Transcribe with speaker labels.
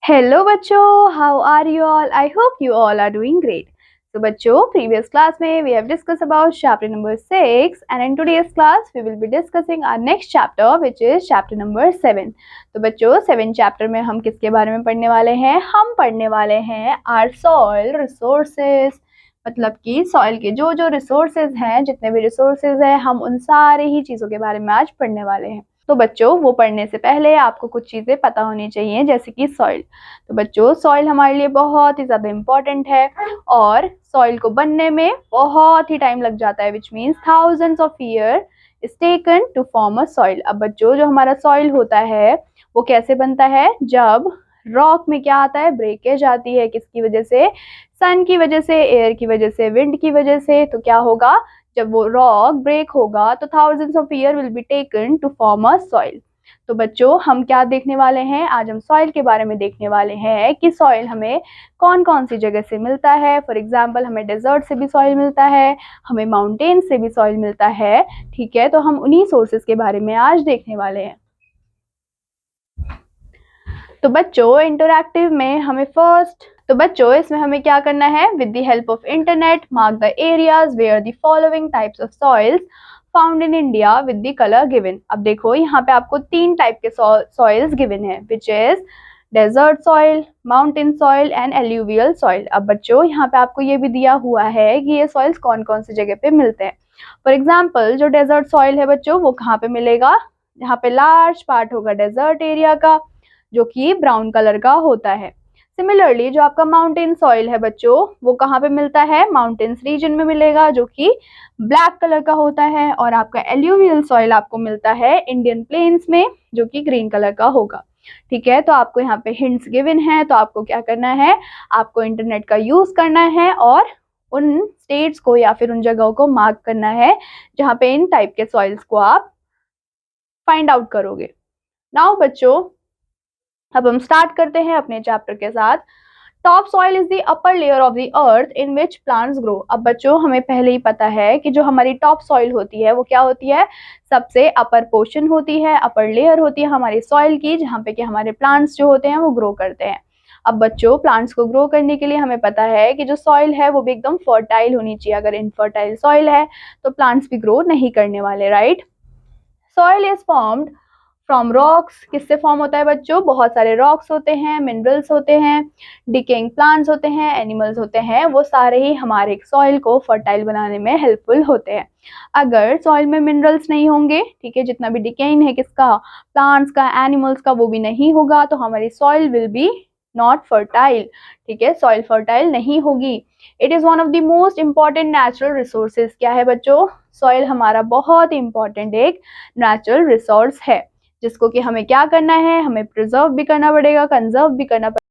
Speaker 1: Hello बच्चों, how are you all? I hope you all are doing great. तो बच्चों, previous class में we have discuss about chapter number 6 and in today's class we will be discussing our next chapter which is chapter number 7। तो बच्चों, 7 chapter में हम किसके बारे में पढ़ने वाले हैं? हम पढ़ने वाले हैं आवर सॉइल रिसोर्सेज। मतलब कि सॉइल के जो जो रिसोर्सेज हैं, जितने भी रिसोर्सेज हैं, हम उन सारे ही चीज़ों के बारे में आज पढ़ने वाले हैं। तो बच्चों, वो पढ़ने से पहले आपको कुछ चीज़ें पता होनी चाहिए, जैसे कि सॉइल। तो बच्चों, सॉइल हमारे लिए बहुत ही ज़्यादा इम्पॉर्टेंट है और सॉइल को बनने में बहुत ही टाइम लग जाता है, which means thousands of year is taken to form a soil. अब बच्चों, जो हमारा सॉइल होता है वो कैसे बनता है? जब रॉक में क्या आता है? ब्रेकेज आती है। किसकी वजह से? सन की वजह से, एयर की वजह से, विंड की वजह से। तो क्या होगा? जब वो रॉक ब्रेक होगा तो thousands of year will be taken to form a soil. तो बच्चों, हम क्या देखने वाले हैं? आज हम सॉइल के बारे में देखने वाले हैं कि सॉइल हमें कौन कौन सी जगह से मिलता है। फॉर एग्जाम्पल, हमें डेजर्ट से भी सॉइल मिलता है, हमें माउंटेन से भी सॉइल मिलता है। ठीक है, तो हम उन्हीं सोर्सेज के बारे में आज देखने वाले हैं। तो बच्चों, इंटरैक्टिव में हमें इसमें हमें क्या करना है? With the help of internet, mark the areas where the following types of soils found in India with the colour given. अब देखो, यहाँ पे आपको 3 टाइप के सॉइल्स गिवन है, which is desert soil, mountain soil and alluvial soil. अब बच्चों, यहाँ पे आपको ये भी दिया हुआ है कि ये सॉइल्स कौन कौन सी जगह पे मिलते हैं। फॉर एग्जाम्पल, जो डेजर्ट सॉइल है बच्चों, वो कहाँ पे मिलेगा? यहाँ पे लार्ज पार्ट होगा डेजर्ट एरिया का, जो कि ब्राउन कलर का होता है। सिमिलरली, जो आपका माउंटेन सॉइल है बच्चों, वो कहाँ पे मिलता है? माउंटेन्स रीजन में मिलेगा, जो कि ब्लैक कलर का होता है। और आपका एल्यूवियल सॉइल आपको मिलता है इंडियन प्लेन्स में, जो कि ग्रीन कलर का होगा। ठीक है, तो आपको यहाँ पे हिंट्स गिवन है, तो आपको क्या करना है? आपको इंटरनेट का यूज करना है और उन स्टेट्स को या फिर उन जगहों को मार्क करना है जहाँ पे इन टाइप के सॉइल्स को आप फाइंड आउट करोगे। नाउ बच्चों, अब हम स्टार्ट करते हैं अपने चैप्टर के साथ। Top soil is the upper layer of the earth in which plants grow. अब बच्चों, हमें पहले ही पता है कि जो हमारी टॉप सॉइल होती है वो क्या होती है? सबसे अपर पोर्शन होती है, अपर लेयर होती है हमारी सॉइल की, जहाँ पे कि हमारे प्लांट्स जो होते हैं वो ग्रो करते हैं। अब बच्चों, प्लांट्स को ग्रो करने के लिए हमें पता है कि जो सॉइल है वो भी एकदम फर्टाइल होनी चाहिए। अगर इनफर्टाइल सॉइल है तो प्लांट्स भी ग्रो नहीं करने वाले, right? Soil is formed from rocks. किससे फॉर्म होता है बच्चों? बहुत सारे रॉक्स होते हैं, मिनरल्स होते हैं, डिकेइंग प्लांट्स होते हैं, एनिमल्स होते हैं, वो सारे ही हमारे सॉइल को फर्टाइल बनाने में हेल्पफुल होते हैं। अगर सॉइल में मिनरल्स नहीं होंगे, ठीक है, जितना भी डिकेइंग है किसका? प्लांट्स का, एनिमल्स का, वो भी नहीं होगा, तो हमारी soil will be not fertile. ठीक है, सॉइल फर्टाइल नहीं होगी। It is one of the most important natural resources. क्या है बच्चों? सॉइल हमारा बहुत ही इंपॉर्टेंट एक नेचुरल रिसोर्स है, जिसको कि हमें क्या करना है? हमें प्रिजर्व भी करना पड़ेगा, कंजर्व भी करना पड़ेगा।